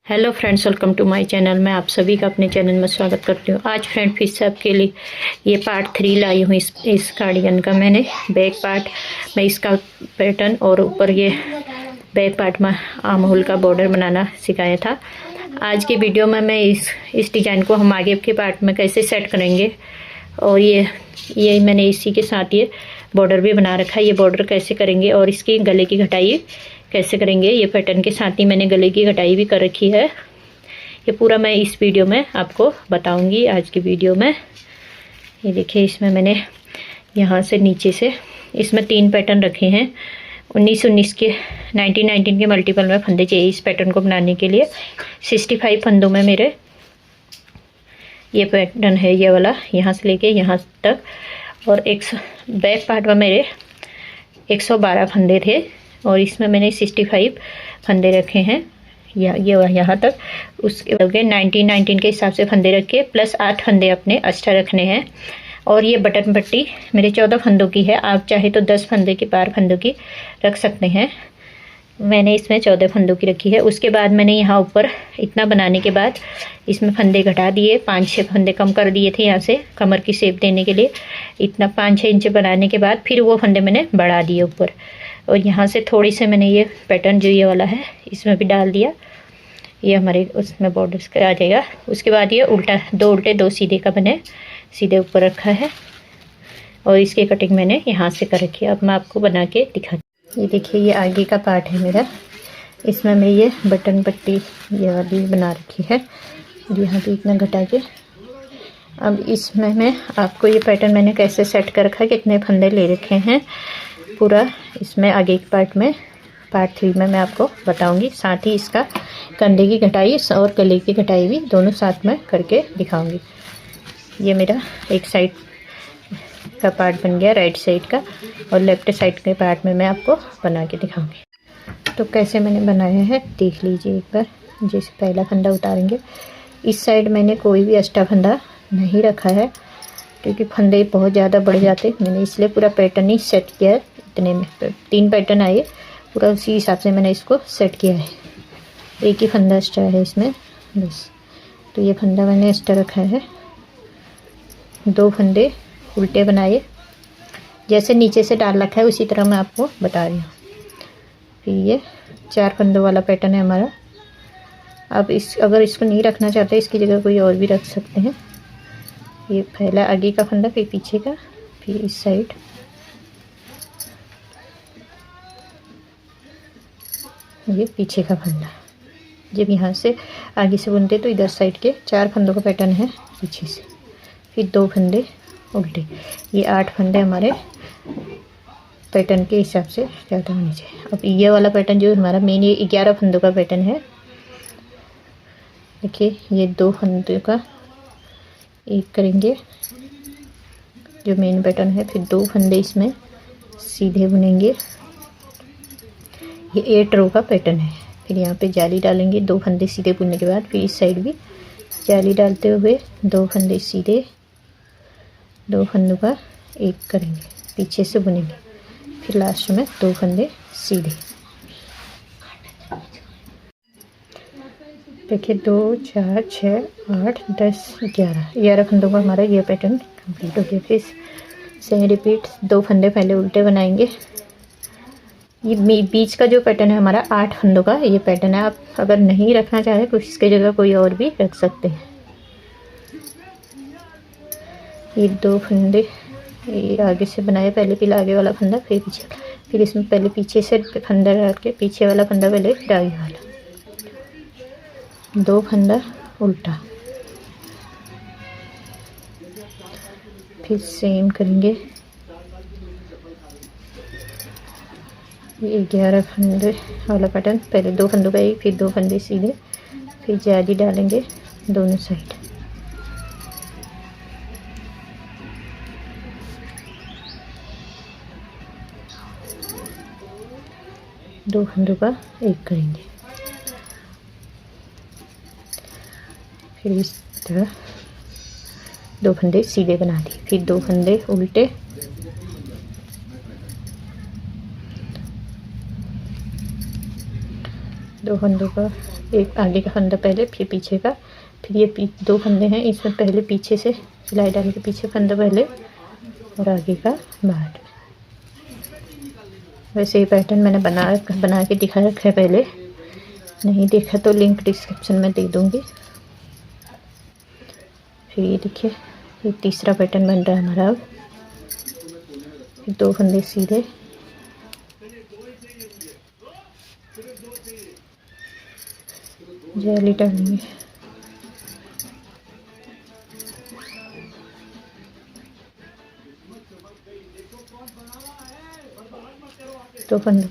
Hello friends, welcome to my channel. मैं आप सभी का अपने चैनल में स्वागत करती हूँ। आज फ्रेंड फिर से आपके लिए ये पार्ट 3 लाई हूँ इस कार्डिगन का। मैंने बैक पार्ट में इसका पैटर्न और ऊपर ये बैक पार्ट में आमहोल का बॉर्डर बनाना सिखाया था। आज की वीडियो में मैं इस डिज़ाइन को हम आगे के पार्ट में कैसे सेट करेंगे, और ये मैंने इसी के साथ ये बॉर्डर भी बना रखा है। ये बॉर्डर कैसे करेंगे और इसकी गले की घटाई कैसे करेंगे, ये पैटर्न के साथ ही मैंने गले की घटाई भी कर रखी है। ये पूरा मैं इस वीडियो में आपको बताऊंगी आज की वीडियो में। ये देखिए, इसमें मैंने यहाँ से नीचे से इसमें 3 पैटर्न रखे हैं। 19 के 19 के मल्टीपल में फंदे चाहिए इस पैटर्न को बनाने के लिए। 65 फंदों में मेरे ये पैटर्न है, ये वाला यहाँ से लेके यहाँ तक। और बैक पार्ट में मेरे 112 फंदे थे और इसमें मैंने 65 फंदे रखे हैं ये यहाँ तक। उसके 19 के हिसाब से फंदे रखे, प्लस 8 फंदे अपने एक्स्ट्रा रखने हैं। और ये बटन पट्टी मेरे 14 फंदों की है। आप चाहे तो 10 फंदे की 12 फंदों की रख सकते हैं। मैंने इसमें 14 फंदों की रखी है। उसके बाद मैंने यहाँ ऊपर इतना बनाने के बाद इसमें फंदे घटा दिए, 5-6 फंदे कम कर दिए थे यहाँ से कमर की शेप देने के लिए। इतना 5-6 इंच बनाने के बाद फिर वो फंदे मैंने बढ़ा दिए ऊपर। और यहाँ से थोड़ी से मैंने ये पैटर्न जो ये वाला है इसमें भी डाल दिया। ये हमारे उसमें बॉर्डर्स का आ जाएगा। उसके बाद ये उल्टा 2 उल्टे 2 सीधे का मैंने सीधे ऊपर रखा है और इसकी कटिंग मैंने यहाँ से कर रखी है। अब मैं आपको बना के दिखा। ये देखिए, ये आगे का पार्ट है मेरा। इसमें मैं ये बटन पट्टी ये वाली बना रखी है, यहाँ पे इतना घटा के। अब इसमें मैं आपको ये पैटर्न मैंने कैसे सेट कर रखा है, कितने फंदे ले रखे हैं पूरा इसमें आगे के पार्ट में पार्ट 3 में मैं आपको बताऊंगी। साथ ही इसका कंधे की घटाई और गले की घटाई भी दोनों साथ में करके दिखाऊंगी। ये मेरा एक साइड का पार्ट बन गया, राइट साइड का, और लेफ्ट साइड के पार्ट में मैं आपको बना के दिखाऊंगी। तो कैसे मैंने बनाया है देख लीजिए एक बार। जैसे पहला फंदा उतारेंगे, इस साइड मैंने कोई भी एक्स्ट्रा फंदा नहीं रखा है क्योंकि फंदे बहुत ज़्यादा बढ़ जाते। मैंने इसलिए पूरा पैटर्न ही सेट किया है। इतने में 3 पैटर्न आए, पूरा उसी हिसाब से मैंने इसको सेट किया है। एक ही फंदा एक्स्ट्रा है इसमें बस। तो ये फंदा मैंने एक्स्ट्रा रखा है। 2 फंदे उल्टे बनाए, जैसे नीचे से डाल रखा है उसी तरह मैं आपको बता रही हूँ। फिर ये 4 फंदों वाला पैटर्न है हमारा। आप अगर इसको नहीं रखना चाहते, इसकी जगह कोई और भी रख सकते हैं। ये पहला आगे का फंदा, फिर पीछे का, फिर इस साइड। ये पीछे का फंदा। जब यहाँ से आगे से बुनते तो इधर साइड के 4 फंदों का पैटर्न है पीछे से, फिर 2 फंदे उल्टे। ये 8 फंदे हमारे पैटर्न के हिसाब से ज़्यादा होने चाहिए। अब ये वाला पैटर्न जो हमारा मेन, ये 11 फंदों का पैटर्न है। देखिए, ये 2 फंदों का एक करेंगे जो मेन पैटर्न है, फिर 2 फंदे इसमें सीधे बुनेंगे। ये 8 रो का पैटर्न है। फिर यहाँ पे जाली डालेंगे 2 फंदे सीधे बुनने के बाद, फिर इस साइड भी जाली डालते हुए 2 फंदे सीधे, 2 फंदों का एक करेंगे, पीछे से बुनेंगे, फिर लास्ट में 2 फंदे सीधे। देखिए 2 4 6 8 10 11 फंदों का हमारा ये पैटर्न कंप्लीट हो गया। फिर से रिपीट 2 फंदे पहले उल्टे बनाएंगे। ये बीच का जो पैटर्न है हमारा 8 फंदों का ये पैटर्न है। आप अगर नहीं रखना चाहें तो इसके जगह कोई और भी रख सकते हैं। ये 2 फंदे ये आगे से बनाए, पहले फिर आगे वाला फंदा, फिर पीछे, फिर इसमें पहले पीछे से फंदा डाल के पीछे वाला फंदा पहले फिर आगे वाला, 2 फंदा उल्टा, फिर सेम करेंगे। ये 11 फंदे वाला पैटर्न, पहले 2 फंदों का एक, फिर 2 फंदे सीधे, फिर जाली डालेंगे दोनों साइड। दो फंदों का एक करेंगे, फिर इस तरह 2 फंदे सीधे बना दिए, फिर 2 फंदे उल्टे, दो फंदों का एक आगे का फंदा पहले, फिर पीछे का, फिर ये दो फंदे हैं, इसमें पहले पीछे से सिलाई डाल के पीछे फंदा पहले और आगे का बाहर। वैसे ये पैटर्न मैंने बना के दिखा रखा है, पहले नहीं देखा तो लिंक डिस्क्रिप्शन में दे दूँगी। फिर ये देखिए, ये तीसरा पैटर्न बन रहा है हमारा। अब दो फंदे सीधे, जाली डालेंगे, दो फंदे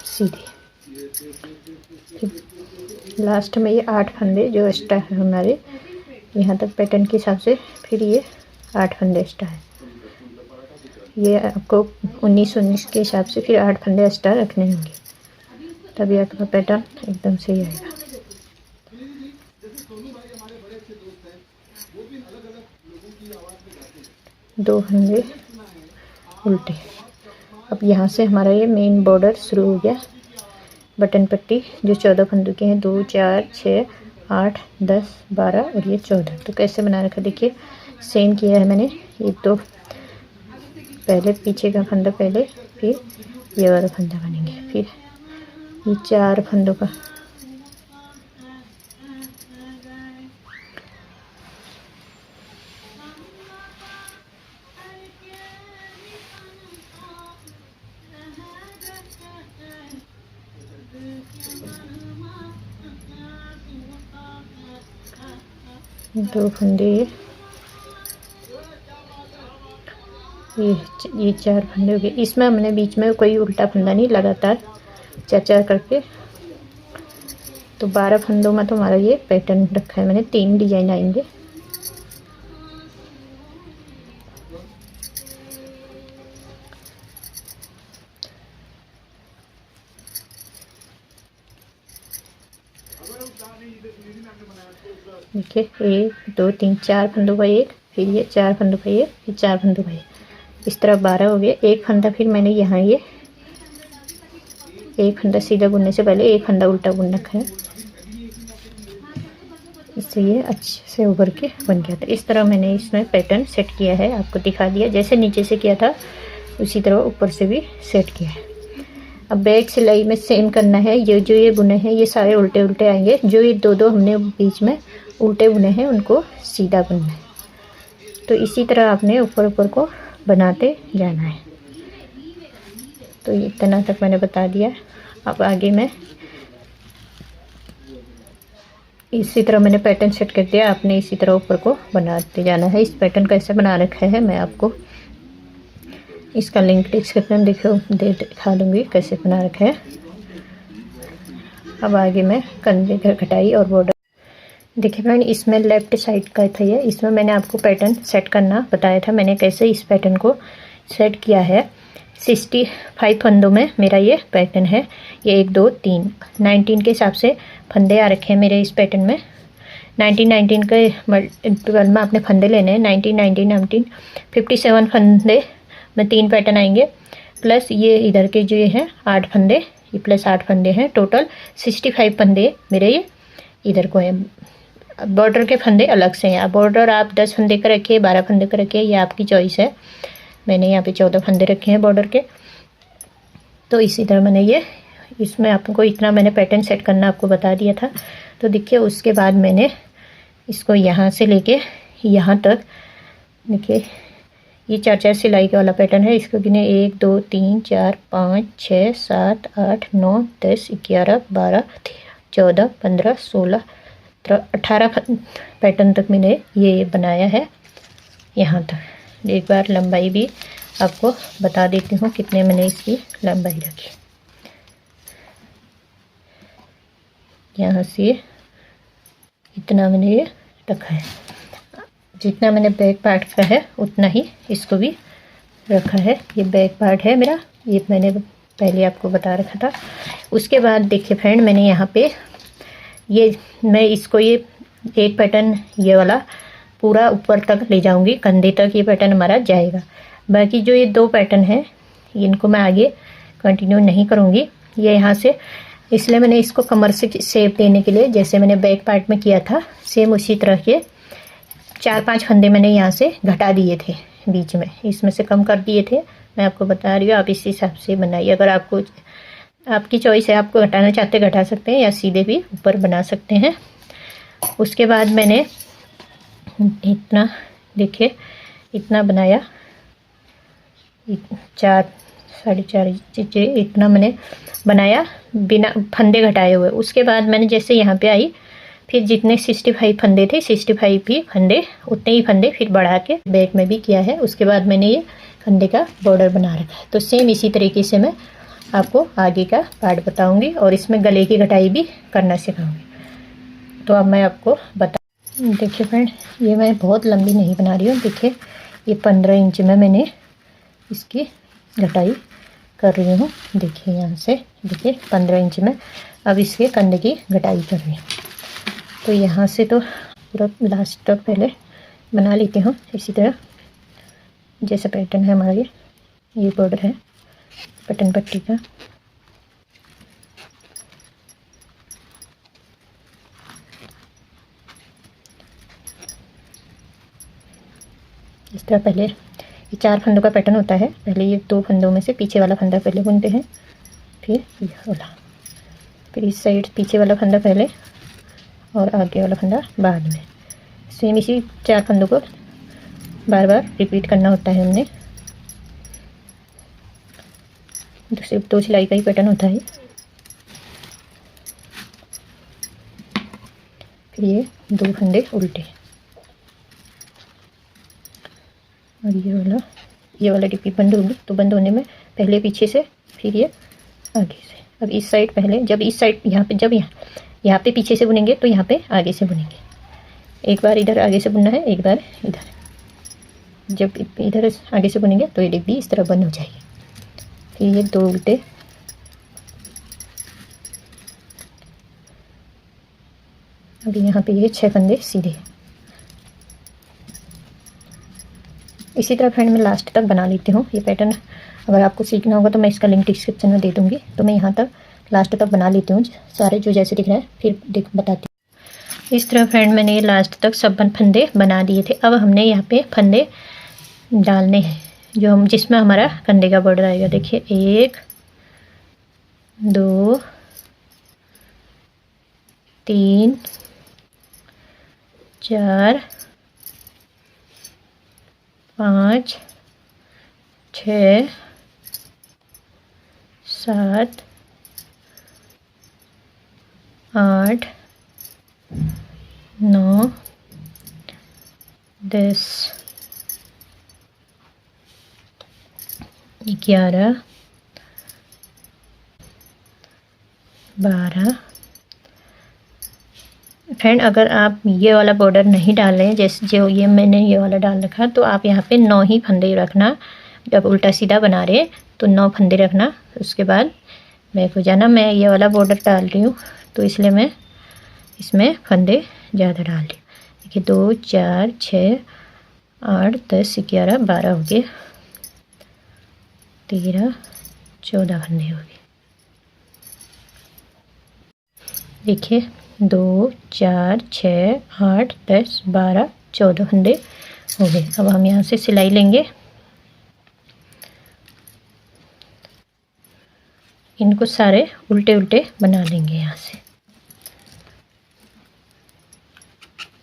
सीधे। लास्ट में ये 8 फंदे जो एक्स्ट्रा है हमारे यहाँ तक पैटर्न के हिसाब से, फिर ये 8 फंदे एक्स्ट्रा है। ये आपको 19 के हिसाब से फिर 8 फंदे एक्स्ट्रा रखने होंगे, तभी आपका पैटर्न एकदम सही आएगा। दो फंदे उल्टे। अब यहाँ से हमारा ये मेन बॉर्डर शुरू हो गया। बटन पट्टी जो 14 फंदों के हैं, 2 4 6 8 10 12 और ये 14। तो कैसे बना रखा देखिए, सेम किया है मैंने। एक दो पहले पीछे का फंदा पहले, फिर ये वाला फंदा बनेंगे, फिर ये 4 फंदों का दो फंदे, ये 4 फंदे हो गए। इसमें हमने बीच में कोई उल्टा फंदा नहीं, लगातार 4 करके। तो 12 फंदों में तो हमारा ये पैटर्न रखा है मैंने। 3 डिजाइन आएंगे। देखिए, 1 2 3 4 फंदों का एक, फिर ये 4 फंदों का एक, फिर 4 फंदों का एक, इस तरह 12 हो गए। एक फंदा फिर मैंने यहाँ ये एक फंदा सीधा बुनने से पहले एक फंदा उल्टा बुन रखा है, इससे ये अच्छे से उभर के बन गया था। इस तरह मैंने इसमें पैटर्न सेट किया है, आपको दिखा दिया। जैसे नीचे से किया था उसी तरह ऊपर से भी सेट किया है। अब बैक सिलाई में सेम करना है। ये जो ये बुने हैं ये सारे उल्टे उल्टे आएंगे। जो ये दो हमने बीच में उल्टे बुने हैं उनको सीधा बुनना है। तो इसी तरह आपने ऊपर ऊपर को बनाते जाना है। तो इतना तक मैंने बता दिया। अब आगे मैं इसी तरह मैंने पैटर्न सेट कर दिया, आपने इसी तरह ऊपर को बनाते जाना है। इस पैटर्न कैसे बना रखा है मैं आपको इसका लिंक डिस्क्रिप्शन दिखा दूँगी कैसे बना रखा है। अब आगे मैं कंधे का कटाई और बॉर्डर देखिए फ्रेंड, इसमें लेफ्ट साइड का था ये। इसमें मैंने आपको पैटर्न सेट करना बताया था, मैंने कैसे इस पैटर्न को सेट किया है। 65 फंदों में मेरा ये पैटर्न है। ये 1 2 3 19 के हिसाब से फंदे आ रखे हैं मेरे इस पैटर्न में। 19 के इंटरवल में आपने फंदे लेने हैं। 19 57 फंदे में 3 पैटर्न आएंगे, प्लस ये इधर के जो ये हैं 8 फंदे, ये प्लस 8 फंदे हैं। टोटल 65 फंदे मेरे ये इधर को हैं। बॉर्डर के फंदे अलग से हैं। बॉर्डर आप 10 फंदे का रखिए, 12 फंदे का रखिए, ये आपकी चॉइस है। मैंने यहाँ पे 14 फंदे रखे हैं बॉर्डर के। तो इसी तरह मैंने ये इसमें आपको इतना मैंने पैटर्न सेट करना आपको बता दिया था। तो देखिए उसके बाद मैंने इसको यहाँ से लेके यहाँ तक देखिए ये 4 सिलाई के वाला पैटर्न है। इसको गिने 1 2 3 4 5 6 7 8 9 10 11 12 13 14 15 16 18 पैटर्न तक मैंने ये बनाया है यहाँ तक। एक बार लंबाई भी आपको बता देती हूँ कितने मैंने इसकी लंबाई रखी। यहाँ से इतना मैंने ये रखा है। जितना मैंने बैक पार्ट का है उतना ही इसको भी रखा है। ये बैक पार्ट है मेरा, ये मैंने पहले आपको बता रखा था। उसके बाद देखिए फ्रेंड, मैंने यहाँ पे ये मैं इसको ये एक पैटर्न ये वाला पूरा ऊपर तक ले जाऊंगी, कंधे तक ये पैटर्न हमारा जाएगा। बाकी जो ये 2 पैटर्न हैं इनको मैं आगे कंटिन्यू नहीं करूँगी। ये यहाँ से इसलिए मैंने इसको कमर से शेप देने के लिए जैसे मैंने बैक पार्ट में किया था सेम उसी तरह के 4-5 फंदे मैंने यहाँ से घटा दिए थे, बीच में इसमें से कम कर दिए थे। मैं आपको बता रही हूँ, आप इस हिसाब से बनाइए। अगर आपको आपकी चॉइस है, आपको घटाना चाहते घटा सकते हैं या सीधे भी ऊपर बना सकते हैं। उसके बाद मैंने इतना, देखिए इतना बनाया, 4-4.5 इतना मैंने बनाया बिना फंदे घटाए हुए। उसके बाद मैंने जैसे यहाँ पे आई, फिर जितने 65 फंदे थे 65 भी फंदे, उतने ही फंदे फिर बढ़ा के बैक में भी किया है। उसके बाद मैंने ये फंदे का बॉर्डर बना रखा है। तो सेम इसी तरीके से मैं आपको आगे का पार्ट बताऊंगी और इसमें गले की कटाई भी करना सिखाऊंगी। तो अब मैं आपको देखिए फ्रेंड, ये मैं बहुत लंबी नहीं बना रही हूँ। देखिए ये 15 इंच में मैंने इसकी घटाई कर रही हूँ। देखिए यहाँ से, देखिए 15 इंच में अब इसके कंधे की घटाई कर रही हूँ। तो यहाँ से तो पूरा लास्ट तक पहले बना लेती हूँ इसी तरह, जैसा पैटर्न है हमारा ये बॉर्डर है बटन पट्टी का। इस तरह पहले ये 4 फंदों का पैटर्न होता है। पहले ये 2 फंदों में से पीछे वाला फंदा पहले बुनते हैं, फिर ये वाला, फिर इस साइड पीछे वाला फंदा पहले और आगे वाला फंदा बाद में। सेम इसी 4 फंदों को बार बार रिपीट करना होता है हमने। सिर्फ 2 सिलाई का ही पैटर्न होता है। फिर ये 2 फंदे उल्टे और ये वाला डिप्पी बंद होगी, तो बंद होने में पहले पीछे से फिर ये आगे से। अब इस साइड पहले, जब इस साइड यहाँ पे, जब यहाँ पे पीछे से बुनेंगे तो यहाँ पे आगे से बुनेंगे। एक बार इधर आगे से बुनना है, एक बार इधर। जब इधर आगे से बुनेंगे तो ये डिब्बी इस तरह बंद हो जाएगी। फिर ये 2 उल्टे, अभी यहाँ पे ये 6 फंदे सीधे। इसी तरह फ्रेंड मैं लास्ट तक बना लेती हूँ। ये पैटर्न अगर आपको सीखना होगा तो मैं इसका लिंक डिस्क्रिप्शन में दे दूँगी। तो मैं यहाँ तक लास्ट तक बना लेती हूँ सारे, जो जैसे दिख रहे हैं फिर बताती हूँ। इस तरह फ्रेंड मैंने ये लास्ट तक सब फंदे बना दिए थे। अब हमने यहाँ पे फंदे डालने हैं जो हम, जिसमें हमारा कंधे का बॉर्डर आएगा। देखिए 1 2 3 4 5 6 7 8 9 10 11 12। फ्रेंड अगर आप ये वाला बॉर्डर नहीं डाल रहे हैं, जैसे जो ये मैंने ये वाला डाल रखा, तो आप यहाँ पे 9 ही फंदे रखना। जब उल्टा सीधा बना रहे तो 9 फंदे रखना, उसके बाद बैक हो जाना। मैं ये वाला बॉर्डर डाल रही हूँ तो इसलिए मैं इसमें फंदे ज़्यादा डाल रही हूँ। देखिए 2 4 6 8 10 11 12 हो गए, 13 14 फंदे हो गए। देखिए 2 4 6 8 10 12 14 फंदे हो गए। अब हम यहाँ से सिलाई लेंगे, इनको सारे उल्टे उल्टे बना लेंगे। यहाँ से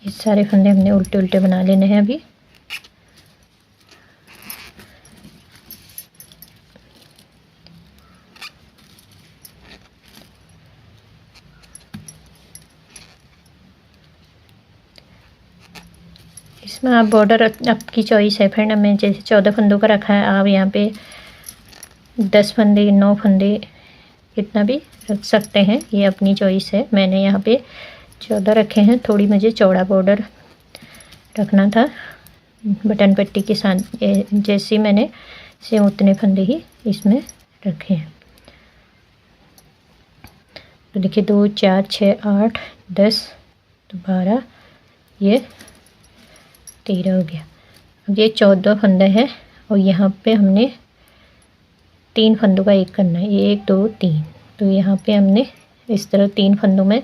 ये सारे फंदे हमने उल्टे उल्टे बना लेने हैं अभी। इसमें आप बॉर्डर आपकी चॉइस है फ्रेंड। मैं जैसे 14 फंदों का रखा है, आप यहाँ पे 10 फंदे 9 फंदे कितना भी रख सकते हैं, ये अपनी चॉइस है। मैंने यहाँ पे 14 रखे हैं। थोड़ी मुझे चौड़ा बॉर्डर रखना था बटन पट्टी के साथ, जैसे मैंने सेम उतने फंदे ही इसमें रखे हैं। तो देखिए 2 4 6 8 10 तो 12, ये 13 हो गया। अब ये 14 फंदे हैं और यहाँ पे हमने 3 फंदों का एक करना है, 1 2 3। तो यहाँ पे हमने इस तरह 3 फंदों में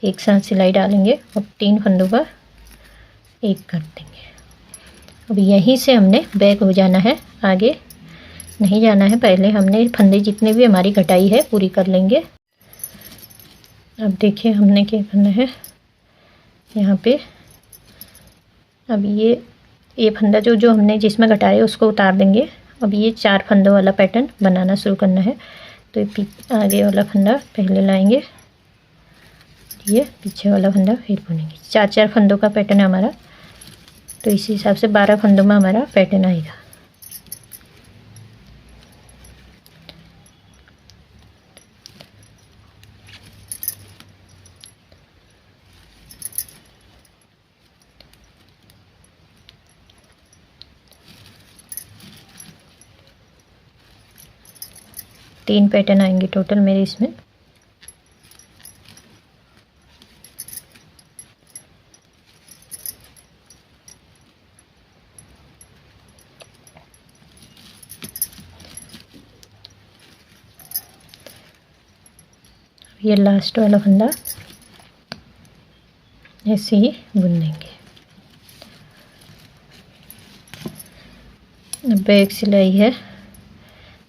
एक साथ सिलाई डालेंगे और 3 फंदों का एक कर देंगे। अब यहीं से हमने बैक हो जाना है, आगे नहीं जाना है। पहले हमने फंदे जितने भी हमारी कटाई है पूरी कर लेंगे। अब देखिए हमने क्या करना है यहाँ पे। अब ये फंदा जो हमने जिसमें घटाया है उसको उतार देंगे। अब ये 4 फंदों वाला पैटर्न बनाना शुरू करना है। तो ये आगे वाला फंदा पहले लाएंगे, ये पीछे वाला फंदा फिर बुनेंगे। 4-4 फंदों का पैटर्न है हमारा, तो इसी हिसाब से 12 फंदों में हमारा पैटर्न आएगा। तीन पैटर्न आएंगे टोटल मेरे इसमें। ये लास्ट वाला फंदा ऐसे ही बुन देंगे। बैक सिलाई है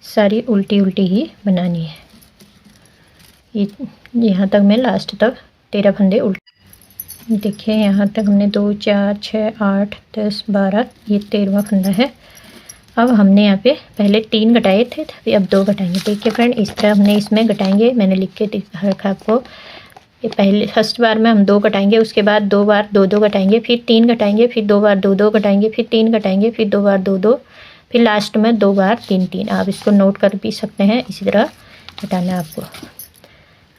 सारी उल्टी उल्टी ही बनानी है। ये यहाँ तक मैं लास्ट तक 13 फंदे उल्टे। देखिए यहाँ तक हमने 2 4 6 8 10 12 ये 13वां फंदा है। अब हमने यहाँ पे पहले 3 घटाए थे, फिर अब 2 घटाएंगे। देखिए फ्रेंड इस तरह हमने इसमें घटाएंगे, मैंने लिख के दिखा रखा आपको। ये पहले फर्स्ट बार में हम 2 घटाएंगे, उसके बाद 2 बार 2-2 घटाएंगे, फिर 3 घटाएंगे, फिर 2 बार 2-2 घटाएंगे, फिर 3 घटाएंगे, फिर 2 बार 2-2, फिर लास्ट में 2 बार 3-3। आप इसको नोट कर भी सकते हैं, इसी तरह घटाना है आपको।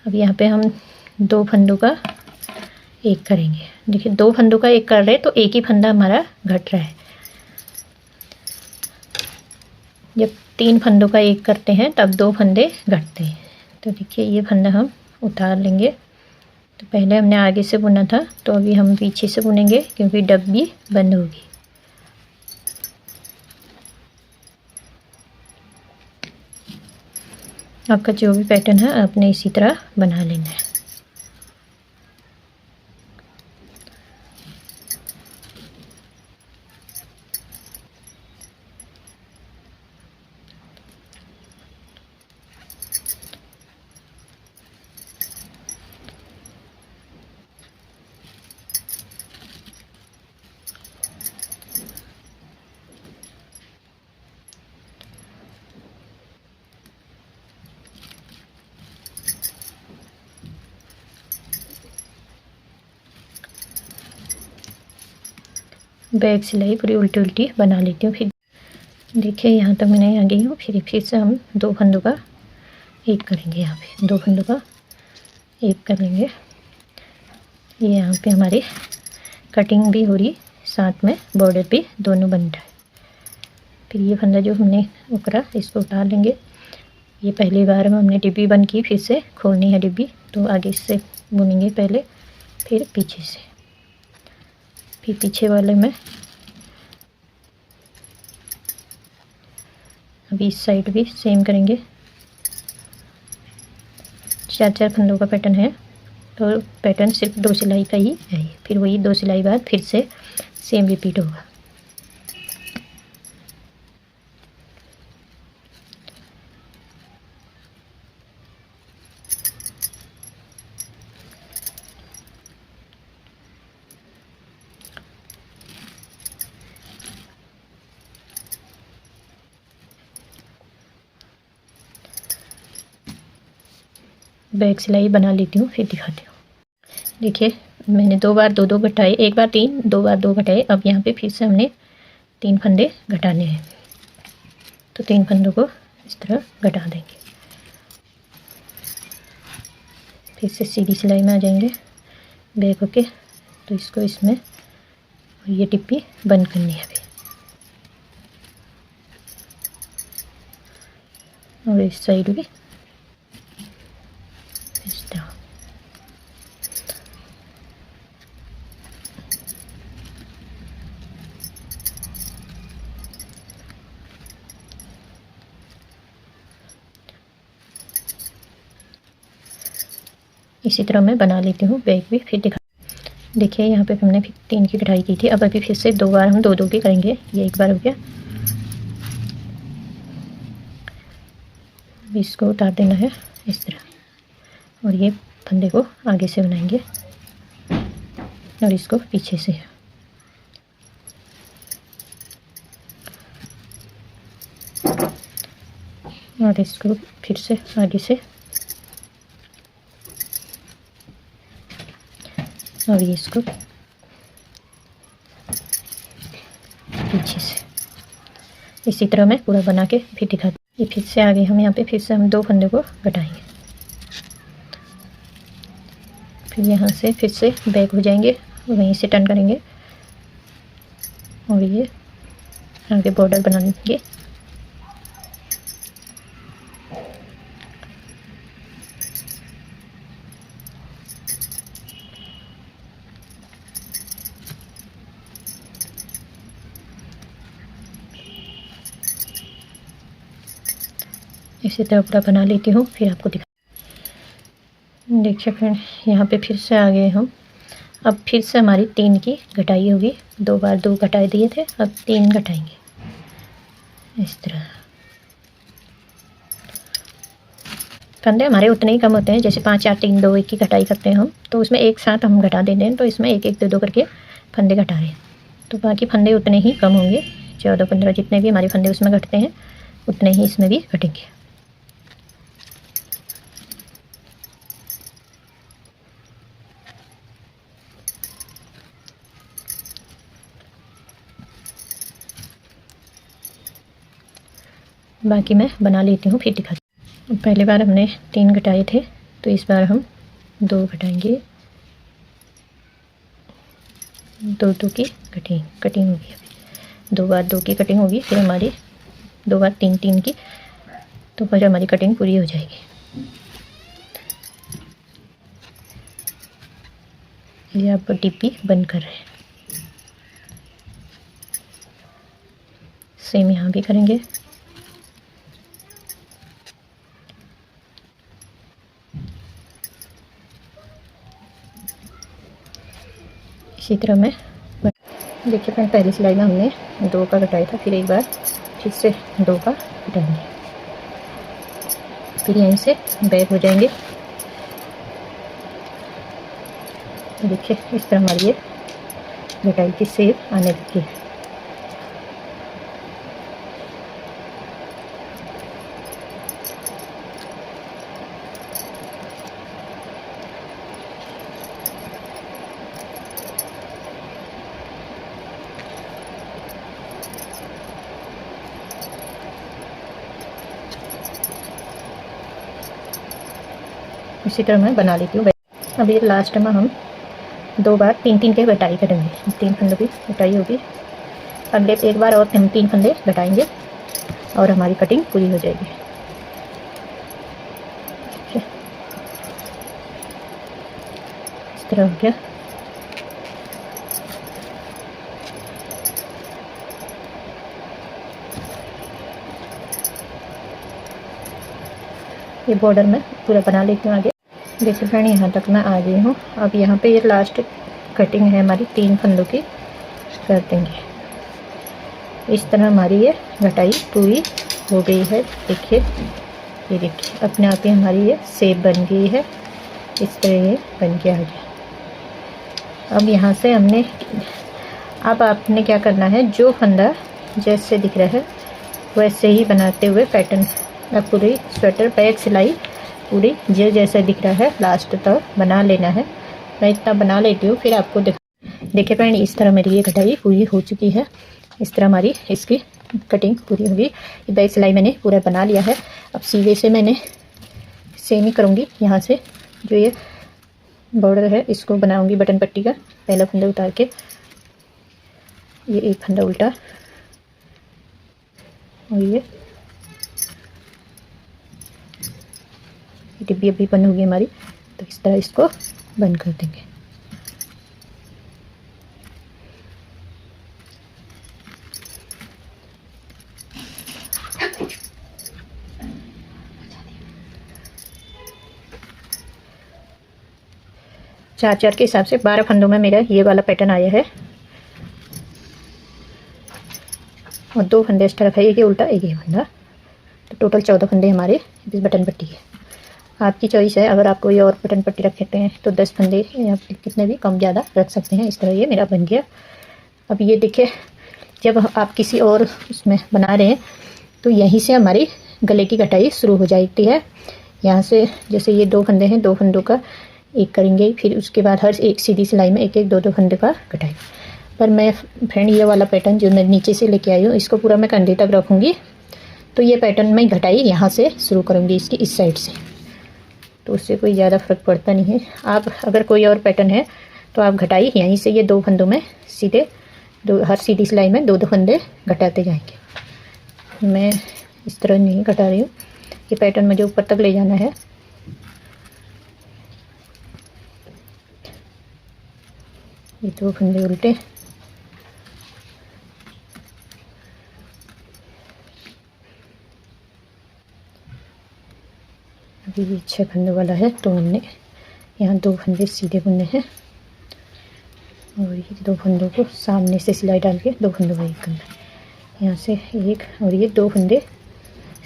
अब यहाँ पे हम 2 फंदों का एक करेंगे। देखिए 2 फंदों का एक कर रहे हैं तो एक ही फंदा हमारा घट रहा है। जब 3 फंदों का एक करते हैं तब 2 फंदे घटते हैं। तो देखिए ये फंदा हम उतार लेंगे। तो पहले हमने आगे से बुना था, तो अभी हम पीछे से बुनेंगे क्योंकि डब्बी बंद होगी। आपका जो भी पैटर्न है आपने इसी तरह बना लेना है। बैक सिलाई पूरी उल्टी उल्टी बना लेती हूँ। फिर देखिए यहाँ तक मैंने आ गई हूँ। फिर से हम 2 फंदों का एक करेंगे। यहाँ पे 2 फंदों का एक कर लेंगे। ये यहाँ पे हमारी कटिंग भी हो रही, साथ में बॉर्डर भी दोनों बन रहा है। फिर ये फंदा जो हमने उकरा इसको उतार लेंगे। ये पहली बार में हमने डिब्बी बंद की, फिर से खोलनी है डिब्बी, तो आगे से बुनेंगे पहले, फिर पीछे से, फिर पीछे वाले में। अभी इस साइड भी सेम करेंगे। 4-4 फंदों का पैटर्न है, तो पैटर्न सिर्फ 2 सिलाई का ही है। फिर वही 2 सिलाई बाद फिर से सेम रिपीट होगा। बैक सिलाई बना लेती हूँ फिर दिखाती हूँ। देखिए मैंने 2 बार 2-2 घटाए, एक बार 3, 2 बार 2 घटाए। अब यहाँ पे फिर से हमने 3 फंदे घटाने हैं, तो 3 फंदों को इस तरह घटा देंगे। फिर से सीधी सिलाई में आ जाएंगे बैक होके। तो इसको इसमें ये टिप्पी बंद करनी है अभी, और इस साइड भी इस तरह। इसी तरह मैं बना लेती हूँ बैग भी। फिर दिखा, देखिए यहाँ पे हमने फिर 3 की कढ़ाई की थी। अब अभी फिर से 2 बार हम 2 2 की करेंगे। ये एक बार हो गया, इसको उतार देना है इस तरह, और ये फंदे को आगे से बनाएंगे और इसको पीछे से। और इसको फिर से आगे से, और ये इसको पीछे से। इसी तरह मैं पूरा बना के फिर दिखाती हूँ। ये फिर से आगे हम यहाँ पे फिर से हम 2 फंदे को घटाएंगे, फिर यहाँ से फिर से बैक हो जाएंगे, वहीं से टर्न करेंगे और ये आगे बॉर्डर बना लेंगे। इसी तरह पूरा बना लेती हूँ, फिर आपको दिखा। देखिए फ्रेंड, यहाँ पे फिर से आ गए हम। अब फिर से हमारी 3 की घटाई होगी। 2 बार 2 घटाए दिए थे, अब 3 घटाएंगे इस तरह। फंदे हमारे उतने ही कम होते हैं, जैसे 5 4 3 2 1 की घटाई करते हैं हम, तो उसमें एक साथ हम घटा देते हैं, तो इसमें 1 1 2 2 करके फंदे घटा रहे हैं, तो बाकी फंदे उतने ही कम होंगे। 14 15 जितने भी हमारे फंदे उसमें घटते हैं, उतने ही इसमें भी घटेंगे। बाकी मैं बना लेती हूँ, फिर दिखाती हूँ। पहले बार हमने 3 घटाए थे, तो इस बार हम 2 घटाएंगे। 2 2 की कटिंग होगी। अभी 2 बार 2 की कटिंग होगी, फिर हमारी 2 बार 3 3 की, तो फिर हमारी कटिंग पूरी हो जाएगी। ये आप टिप्पी बंद कर रहे हैं। सेम यहाँ भी करेंगे। इसी तरह मैं देखिए फ्रेंड, पहली सिलाई में हमने 2 का घटाया था, फिर एक बार फिर से 2 का घटाएंगे, फिर यहीं से बैक हो जाएंगे। देखिए इस तरह हमारी ये घटाई की शेप आने लगी है। इसी तरह मैं बना लेती हूँ। अब ये लास्ट में हम 2 बार 3 3 के घटाई करेंगे। 3 फंदों की घटाई होगी। अगले एक बार और हम 3 फंदे घटाएंगे और हमारी कटिंग पूरी हो जाएगी। इस तरह हो गया। ये बॉर्डर में पूरा बना लेती हूँ आगे। देखिए फ्रेंड, यहाँ तक मैं आ गई हूँ। अब यहाँ पे ये लास्ट कटिंग है हमारी 3 फंदों की, कर देंगे। इस तरह हमारी ये घटाई पूरी हो गई है। देखिए, ये देखिए अपने आप ही हमारी ये शेप बन गई है। इस तरह ये बन के आ गया। अब यहाँ से हमने, अब आपने क्या करना है, जो फंदा जैसे दिख रहा है वैसे ही बनाते हुए पैटर्न, पूरी स्वेटर बैक सिलाई पूरी जो जैसा दिख रहा है लास्ट तक बना लेना है। मैं इतना बना लेती हूँ, फिर आपको देखिए फ्रेंड, इस तरह मेरी ये कटाई पूरी हो चुकी है। इस तरह हमारी इसकी कटिंग पूरी होगी। ये बैक सिलाई मैंने पूरा बना लिया है। अब सीधे से मैंने सेम ही करूँगी। यहाँ से जो ये बॉर्डर है इसको बनाऊँगी बटन पट्टी का। पहला फंदा उतार के ये एक फंदा उल्टा, और ये डिब्बी अभी बंद होगी हमारी, तो इस तरह इसको बंद कर देंगे। 4 4 के हिसाब से 12 फंदों में मेरा ये वाला पैटर्न आया है। और 2 फंदे एक्स्ट्रा रखा है, एक ये उल्टा एक ये फंदा, तो टोटल 14 फंदे हमारे इस बटन पट्टी है। आपकी चॉइस है, अगर आप कोई और बटन पट्टी रखते हैं तो 10 फंदे या कितने भी कम ज़्यादा रख सकते हैं। इस तरह ये मेरा बन गया। अब ये देखिए, जब आप किसी और उसमें बना रहे हैं तो यहीं से हमारी गले की कटाई शुरू हो जाती है। यहाँ से जैसे ये 2 फंदे हैं, 2 फंदों का एक करेंगे, फिर उसके बाद हर एक सीधी सिलाई में एक एक 2 2 फंदे का कटाई। पर मैं फ्रेंड ये वाला पैटर्न जो मैं नीचे से लेके आई हूँ, इसको पूरा मैं कंधे तक रखूँगी। तो ये पैटर्न मैं घटाई यहाँ से शुरू करूँगी, इसकी इस साइड से, तो उससे कोई ज़्यादा फ़र्क पड़ता नहीं है। आप अगर कोई और पैटर्न है तो आप घटाई यहीं से ये 2 फंदों में सीधे हर सीधी सिलाई में 2 2 फंदे घटाते जाएंगे। मैं इस तरह नहीं घटा रही हूँ, ये पैटर्न मुझे ऊपर तक ले जाना है। ये 2 फंदे उल्टे, अभी ये 6 फंदों वाला है, तो हमने यहाँ 2 फंदे सीधे बुनने हैं और ये 2 फंदों को सामने से सिलाई डाल के 2 फंदों का एक करना है। यहाँ से एक और ये 2 फंदे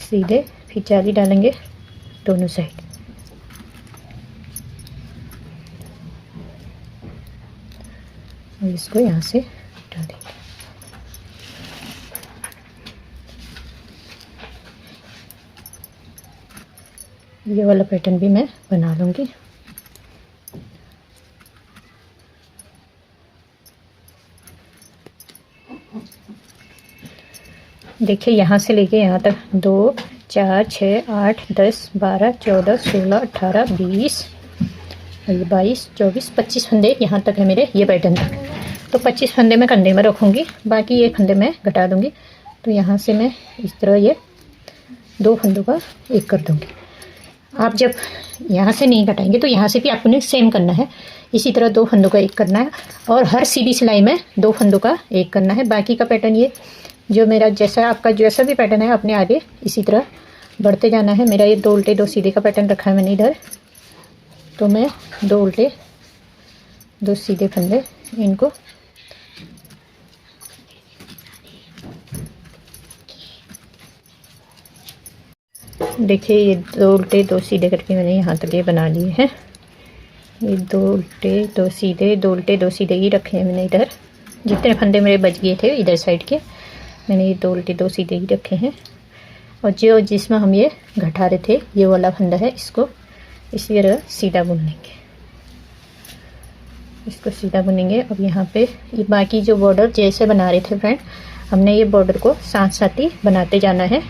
सीधे, फिर जाली डालेंगे दोनों साइड। और इसको यहाँ से हटा देंगे। ये वाला पैटर्न भी मैं बना लूँगी। देखिए, यहाँ से लेके यहाँ तक 2 4 6 8 10 12 14 16 18 20 और ये 22 24 25 फंदे यहाँ तक है मेरे ये पैटर्न तक। तो 25 फंदे मैं कंधे में रखूँगी, बाकी ये फंदे मैं घटा दूँगी। तो यहाँ से मैं इस तरह ये 2 फंदों का एक कर दूँगी। आप जब यहाँ से नहीं घटाएंगे तो यहाँ से भी आपको सेम करना है। इसी तरह 2 फंदों का एक करना है और हर सीधी सिलाई में 2 फंदों का एक करना है। बाकी का पैटर्न ये जो मेरा जैसा आपका जैसा भी पैटर्न है अपने आगे इसी तरह बढ़ते जाना है। मेरा ये 2 उल्टे 2 सीधे का पैटर्न रखा है मैंने इधर, तो मैं 2 उल्टे 2 सीधे फंदे इनको देखिए, ये 2 उल्टे 2 सीधे करके मैंने यहाँ तक ये बना लिए हैं। ये 2 उल्टे 2 सीधे 2 उल्टे 2 सीधे ही रखे हैं मैंने इधर। जितने फंदे मेरे बच गए थे इधर साइड के, मैंने ये 2 उल्टे 2 सीधे ही रखे हैं। और जो जिसमें हम ये घटा रहे थे ये वाला फंदा है, इसको इसी तरह सीधा बुन लेंगे। इसको सीधा बुनेंगे। अब यहाँ पे ये बाकी जो बॉर्डर जैसे बना रहे थे फ्रेंड, हमने ये बॉर्डर को साथ साथ ही बनाते जाना है।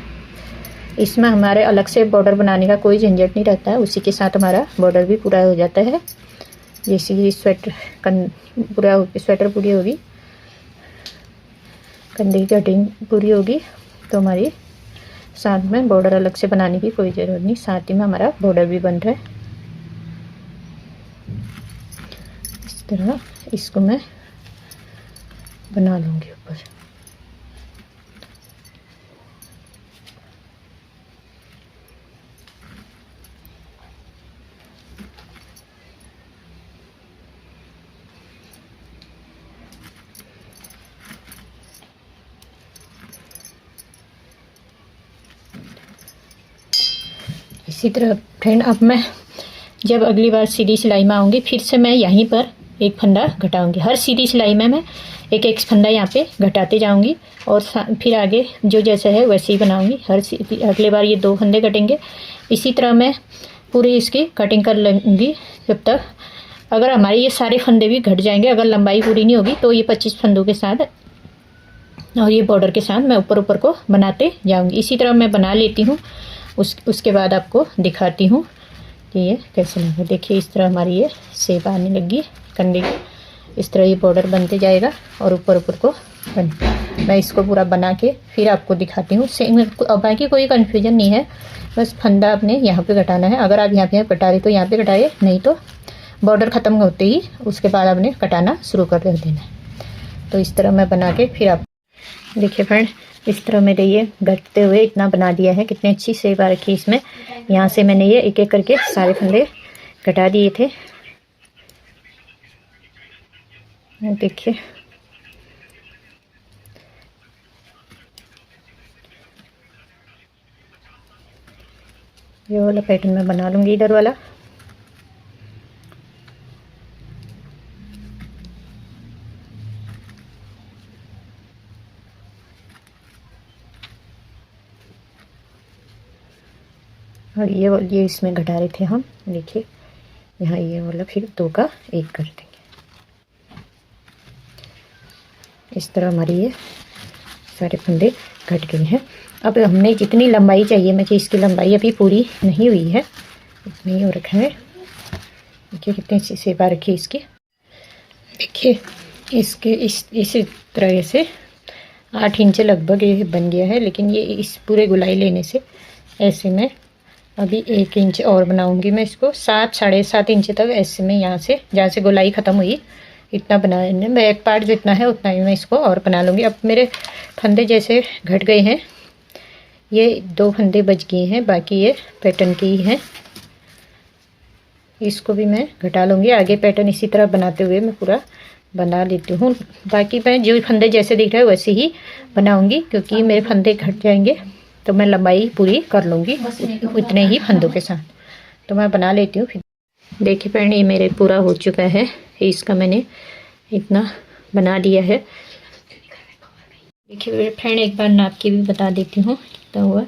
इसमें हमारे अलग से बॉर्डर बनाने का कोई झंझट नहीं रहता है, उसी के साथ हमारा बॉर्डर भी पूरा हो जाता है। जैसे ही स्वेटर पूरी होगी, कंधे की कटिंग पूरी होगी, तो हमारी साथ में बॉर्डर अलग से बनाने की कोई ज़रूरत नहीं, साथ ही में हमारा बॉर्डर भी बन रहा है। इस तरह इसको मैं बना लूँगी ऊपर। इसी तरह फ्रेंड, अब मैं जब अगली बार सीधी सिलाई में आऊँगी फिर से मैं यहीं पर एक फंदा घटाऊँगी। हर सीधी सिलाई में मैं एक एक फंदा यहाँ पे घटाते जाऊँगी और फिर आगे जो जैसा है वैसे ही बनाऊँगी। अगली बार ये 2 फंदे कटेंगे। इसी तरह मैं पूरी इसकी कटिंग कर लूँगी जब तक, अगर हमारे ये सारे फंदे भी घट जाएंगे, अगर लंबाई पूरी नहीं होगी तो ये 25 फंदों के साथ और ये बॉर्डर के साथ मैं ऊपर ऊपर को बनाते जाऊँगी। इसी तरह मैं बना लेती हूँ, उसके बाद आपको दिखाती हूँ कि ये कैसे लगा। देखिए, इस तरह हमारी ये शेप आने लगी कंडे की। इस तरह ये बॉर्डर बनते जाएगा और ऊपर ऊपर को बन। मैं इसको पूरा बना के फिर आपको दिखाती हूँ। सेम, बाकी कोई कन्फ्यूजन नहीं है, बस फंदा आपने यहाँ पे घटाना है। अगर आप यहाँ पे कटा रहे तो यहाँ पे कटाइए, नहीं तो बॉर्डर ख़त्म होते ही उसके बाद आपने कटाना शुरू कर देना है। तो इस तरह मैं बना के फिर आप देखिए फ्रेंड, इस तरह मेरे ये घटते हुए इतना बना दिया है। कितनी अच्छी शेप आ रखी है इसमें। यहाँ से मैंने ये एक एक करके सारे फंदे घटा दिए थे। देखिए ये वाला पैटर्न मैं बना लूँगी इधर वाला। और ये इसमें घटा रहे थे हम, देखिए यहाँ ये वाला फिर 2 का 1 कर देंगे। इस तरह हमारी ये सारे फंदे घट गए हैं। अब हमने जितनी लंबाई चाहिए, मुझे इसकी लंबाई अभी पूरी नहीं हुई है, इतनी ही हो रखा है। देखिए कितने सेपा रखी इसकी। देखिए इसके इसी तरह से 8 इंच लगभग ये बन गया है, लेकिन ये इस पूरे गुलाई लेने से ऐसे में अभी 1 इंच और बनाऊंगी मैं इसको। 7 साढ़े 7 इंच तक ऐसे में यहाँ से जहाँ से गुलाई ख़त्म हुई इतना बनाने, बैक पार्ट जितना है उतना ही मैं इसको और बना लूँगी। अब मेरे फंदे जैसे घट गए हैं, ये 2 फंदे बच गए हैं, बाकी ये पैटर्न की ही हैं, इसको भी मैं घटा लूँगी। आगे पैटर्न इसी तरह बनाते हुए मैं पूरा बना लेती हूँ। बाकी मैं जो फंदे जैसे दिख रहे हैं वैसे ही बनाऊँगी, क्योंकि मेरे फंदे घट जाएंगे तो मैं लंबाई पूरी कर लूँगी उतने ही फंदों के साथ। तो मैं बना लेती हूँ। फिर देखिए फ्रेंड ये मेरे पूरा हो चुका है, इसका मैंने इतना बना लिया है। देखिए फ्रेंड एक बार नाप के भी बता देती हूँ कितना हुआ।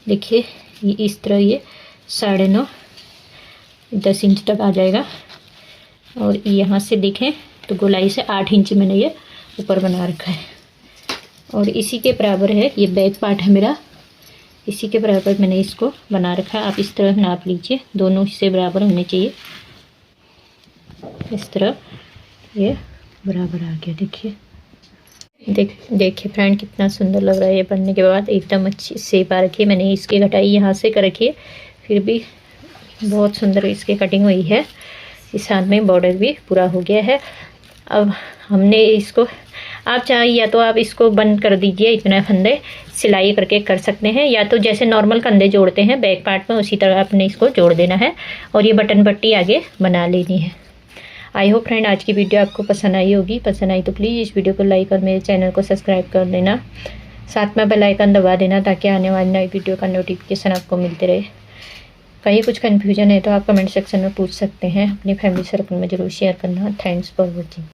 देखिए ये इस तरह ये 9.5 10 इंच तक आ जाएगा। और यहाँ से देखें तो गोलाई से 8 इंच मैंने ये ऊपर बना रखा है। और इसी के बराबर है ये बैक पार्ट है मेरा, इसी के बराबर मैंने इसको बना रखा है। आप इस तरह नाप लीजिए, दोनों हिस्से बराबर होने चाहिए। इस तरह ये बराबर आ गया। देखिए देखिए फ्रेंड कितना सुंदर लग रहा है ये बनने के बाद, एकदम अच्छी शेप आ रखी है। मैंने इसकी कटाई यहाँ से कर रखी है, फिर भी बहुत सुंदर इसकी कटिंग हुई है। इस हाथ में बॉर्डर भी पूरा हो गया है। अब हमने इसको, आप चाहे या तो आप इसको बंद कर दीजिए, इतना फंदे सिलाई करके कर सकते हैं, या तो जैसे नॉर्मल कंधे जोड़ते हैं बैक पार्ट में उसी तरह आपने इसको जोड़ देना है और ये बटन पट्टी आगे बना लेनी है। आई होप फ्रेंड आज की वीडियो आपको पसंद आई होगी। पसंद आई तो प्लीज़ इस वीडियो को लाइक और मेरे चैनल को सब्सक्राइब कर देना, साथ में बेल आइकन दबा देना ताकि आने वाली नई वीडियो का नोटिफिकेशन आपको मिलते रहे। कहीं कुछ कन्फ्यूजन है तो आप कमेंट सेक्शन में पूछ सकते हैं। अपनी फैमिली सर्कल में जरूर शेयर करना। Thanks for watching.